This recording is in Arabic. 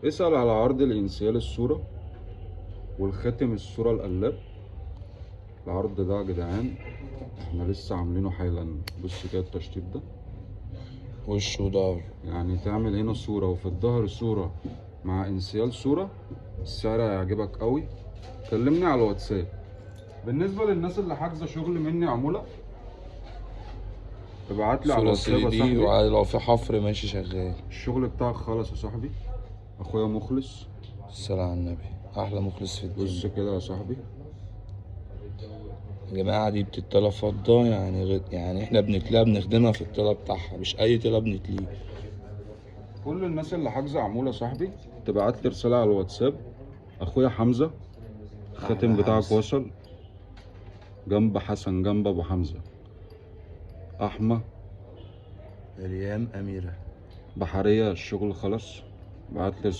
اسأل على عرض الانسيال الصورة والخاتم الصورة القلاب. العرض ده يا جدعان احنا لسه عاملينه حالا. بص كده التشطيب ده وش وضهر. يعني تعمل هنا صورة وفي الظهر صورة مع انسيال صورة، السعر هيعجبك قوي. كلمني على الواتساب. بالنسبة للناس اللي حاجزة شغل مني عمولة ابعت لي على صورة الواتساب يا 3D، صاحبي. ولو في حفر ماشي شغال. الشغل بتاعك خلص يا صاحبي. اخويا مخلص. الصلاة على النبي، أحلى مخلص في بص الدنيا. كده يا صاحبي. يا جماعة دي بتتطلب فضة، يعني يعني احنا بنتلاقيها بنخدمها في الطلب بتاعها، مش أي طلب بنتليه. كل الناس اللي حاجزة عمولة يا صاحبي تبعت لي رسالة على الواتساب. اخويا حمزة الخاتم أحلى بتاعك حمزة. وصل. جنب حسن جنب ابو حمزة. احمى مريم أميرة. بحرية الشغل خلص. بعت لي